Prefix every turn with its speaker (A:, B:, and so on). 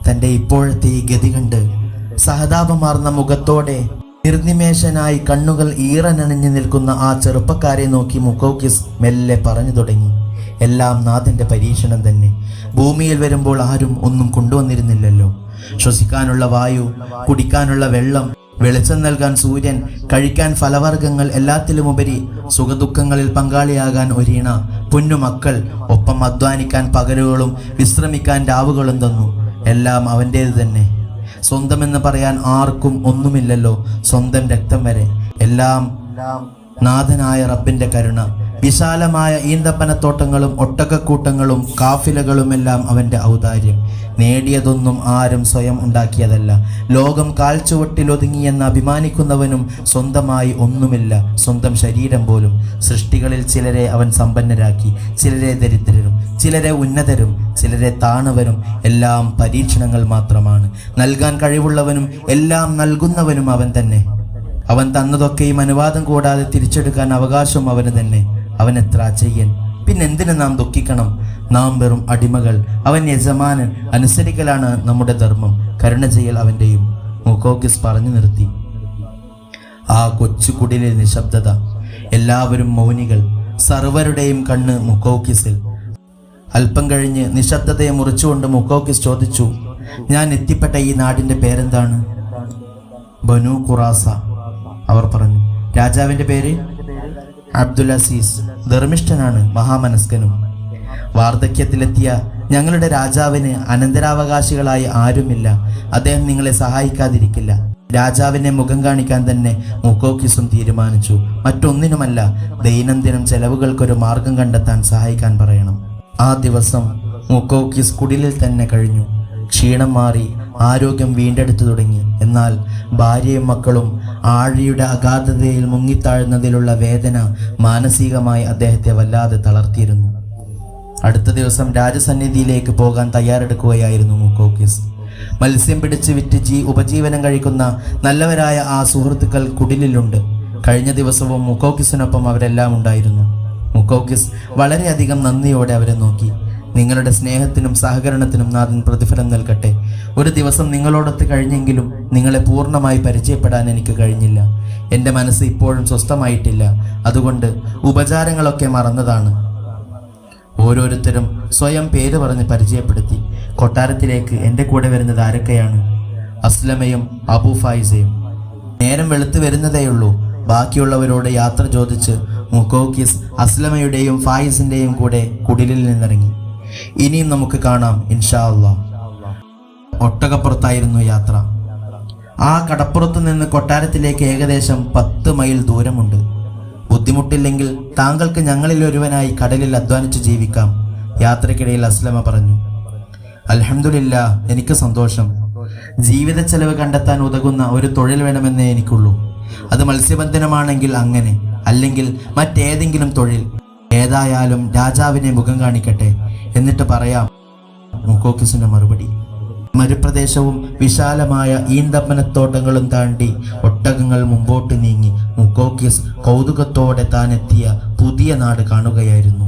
A: തൻ്റെ ഇപ്പോഴത്തെ ഈ ഗതി കണ്ട് സഹതാപമാർന്ന മുഖത്തോടെ നിർനിമേഷനായി കണ്ണുകൾ ഈറനണിഞ്ഞു നിൽക്കുന്ന ആ ചെറുപ്പക്കാരെ നോക്കി മുക്കൗക്കിസ് മെല്ലെ പറഞ്ഞു തുടങ്ങി. എല്ലാം നാഥന്റെ പരീക്ഷണം തന്നെ. ഭൂമിയിൽ വരുമ്പോൾ ആരും ഒന്നും കൊണ്ടുവന്നിരുന്നില്ലല്ലോ. ശ്വസിക്കാനുള്ള വായു, കുടിക്കാനുള്ള വെള്ളം, വെളിച്ചം നൽകാൻ സൂര്യൻ, കഴിക്കാൻ ഫലവർഗ്ഗങ്ങൾ, എല്ലാത്തിലുമുപരി സുഖദുഃഖങ്ങളിൽ പങ്കാളിയാകാൻ ഒരീണ, പൊന്നുമക്കൾ, ഒപ്പം അധ്വാനിക്കാൻ പകലുകളും വിശ്രമിക്കാൻ രാവുകളും തന്നു. എല്ലാം അവൻ്റേത് തന്നെ. സ്വന്തമെന്ന് പറയാൻ ആർക്കും ഒന്നുമില്ലല്ലോ, സ്വന്തം രക്തം വരെ. എല്ലാം നാഥനായ റബ്ബിന്റെ കരുണ. വിശാലമായ ഈന്തപ്പനത്തോട്ടങ്ങളും ഒട്ടകക്കൂട്ടങ്ങളും കാഫിലകളുമെല്ലാം അവൻ്റെ ഔദാര്യം. നേടിയതൊന്നും ആരും സ്വയം ഉണ്ടാക്കിയതല്ല. ലോകം കാൽച്ചുവട്ടിലൊതുങ്ങിയെന്ന് അഭിമാനിക്കുന്നവനും സ്വന്തമായി ഒന്നുമില്ല, സ്വന്തം ശരീരം പോലും. സൃഷ്ടികളിൽ ചിലരെ അവൻ സമ്പന്നരാക്കി, ചിലരെ ദരിദ്രരും, ചിലരെ ഉന്നതരും, ചിലരെ താണവരും. എല്ലാം പരീക്ഷണങ്ങൾ മാത്രമാണ്. നൽകാൻ കഴിവുള്ളവനും എല്ലാം നൽകുന്നവനും അവൻ തന്നെ. അവൻ തന്നതൊക്കെയും അനുവാദം കൂടാതെ തിരിച്ചെടുക്കാൻ അവകാശം അവന് തന്നെ. അവൻ എത്ര അജയ്യൻ! പിന്നെന്തിനു നാം ദുഃഖിക്കണം? നാം വെറും അടിമകൾ, അവൻ യജമാനൻ. അനുസരിക്കലാണ് നമ്മുടെ ധർമ്മം, കരുണ ചെയ്യൽ അവൻ്റെയും. മുക്കൗക്കിസ് പറഞ്ഞു നിർത്തി. ആ കൊച്ചു കുടിലിൽ നിശബ്ദത. എല്ലാവരും മൗനികൾ. സർവരുടെയും കണ്ണ് മുക്കൗക്കിസിൽ. അല്പം കഴിഞ്ഞ് നിശബ്ദതയെ മുറിച്ചുകൊണ്ട് മുക്കൗക്കിസ് ചോദിച്ചു, ഞാൻ എത്തിപ്പെട്ട ഈ നാടിന്റെ പേരെന്താണ്? ബനു ഖുറാസ. അവർ പറഞ്ഞു. രാജാവിന്റെ പേര്? അബ്ദുൽ അസീസ്. ധർമ്മിഷ്ഠനാണ്, മഹാമനസ്കനും. വാർദ്ധക്യത്തിലെത്തിയ ഞങ്ങളുടെ രാജാവിന് അനന്തരാവകാശികളായി ആരുമില്ല. അദ്ദേഹം നിങ്ങളെ സഹായിക്കാതിരിക്കില്ല. രാജാവിനെ മുഖം കാണിക്കാൻ തന്നെ മുക്കൗക്കിസും തീരുമാനിച്ചു. മറ്റൊന്നിനുമല്ല, ദൈനംദിനം ചെലവുകൾക്കൊരു മാർഗം കണ്ടെത്താൻ സഹായിക്കാൻ പറയണം. ആ ദിവസം മുക്കൗക്കിസ് കുടിലിൽ തന്നെ കഴിഞ്ഞു. ക്ഷീണം മാറി ആരോഗ്യം വീണ്ടെടുത്തു തുടങ്ങി. എന്നാൽ ഭാര്യയും മക്കളും ആഴിയുടെ അഗാധതയിൽ മുങ്ങിത്താഴുന്നതിലുള്ള വേദന മാനസികമായി അദ്ദേഹത്തെ വല്ലാതെ തളർത്തിയിരുന്നു. അടുത്ത ദിവസം രാജസന്നിധിയിലേക്ക് പോകാൻ തയ്യാറെടുക്കുകയായിരുന്നു മുക്കൗക്കിസ്. മത്സ്യം പിടിച്ച് വിറ്റ് ഉപജീവനം കഴിക്കുന്ന നല്ലവരായ ആ സുഹൃത്തുക്കൾ കുടിലിലുണ്ട്. കഴിഞ്ഞ ദിവസവും മുക്കൗക്കിസിനൊപ്പം അവരെല്ലാം ഉണ്ടായിരുന്നു. മുക്കൗക്കിസ് വളരെയധികം നന്ദിയോടെ അവരെ നോക്കി. നിങ്ങളുടെ സ്നേഹത്തിനും സഹകരണത്തിനും നാഥൻ പ്രതിഫലം നൽകട്ടെ. ഒരു ദിവസം നിങ്ങളോടൊത്ത് കഴിഞ്ഞെങ്കിലും നിങ്ങളെ പൂർണ്ണമായി പരിചയപ്പെടാൻ എനിക്ക് കഴിഞ്ഞില്ല. എൻ്റെ മനസ്സ് ഇപ്പോഴും സ്വസ്ഥമായിട്ടില്ല. അതുകൊണ്ട് ഉപചാരങ്ങളൊക്കെ മറന്നതാണ്. ഓരോരുത്തരും സ്വയം പേര് പറഞ്ഞ് പരിചയപ്പെടുത്തി. കൊട്ടാരത്തിലേക്ക് എൻ്റെ കൂടെ വരുന്നത് ആരൊക്കെയാണ്? അസ്ലമയും അബു ഫായിസയും. നേരം വെളുത്തു വരുന്നതേയുള്ളൂ. ബാക്കിയുള്ളവരോട് യാത്ര ചോദിച്ച് മുക്കൗക്കിസ് അസ്ലമയുടെയും ഫായിസിന്റെയും കൂടെ കുടിലിൽ നിന്നിറങ്ങി. ഇനിയും നമുക്ക് കാണാം ഇൻഷാ അല്ലാഹ്. ഒട്ടകപ്പുറത്തായിരുന്നു യാത്ര. ആ കടപ്പുറത്തു നിന്ന് കൊട്ടാരത്തിലേക്ക് ഏകദേശം 10 മൈൽ ദൂരമുണ്ട്. ബുദ്ധിമുട്ടില്ലെങ്കിൽ താങ്കൾക്ക് ഞങ്ങളിൽ ഒരുവനായി കടലിൽ അധ്വാനിച്ച് ജീവിക്കാം, യാത്രക്കിടയിൽ അസ്ലമ പറഞ്ഞു. അൽഹംദുലില്ലാ, എനിക്ക് സന്തോഷം. ജീവിത ചെലവ് കണ്ടെത്താൻ ഉതകുന്ന ഒരു തൊഴിൽ വേണമെന്നേ എനിക്കുള്ളൂ. അത് മത്സ്യബന്ധനമാണെങ്കിൽ അങ്ങനെ, അല്ലെങ്കിൽ മറ്റേതെങ്കിലും തൊഴിൽ. ഏതായാലും രാജാവിനെ മുഖം കാണിക്കട്ടെ, എന്നിട്ട് പറയാം. മുക്കൗക്കിസിന്റെ മറുപടി. മരുപ്രദേശവും വിശാലമായ ഈന്തപ്പനത്തോട്ടങ്ങളും താണ്ടി ഒട്ടകങ്ങൾ മുമ്പോട്ട് നീങ്ങി. മുക്കൗക്കിസ് കൗതുകത്തോടെ താനെത്തിയ പുതിയ നാട് കാണുകയായിരുന്നു.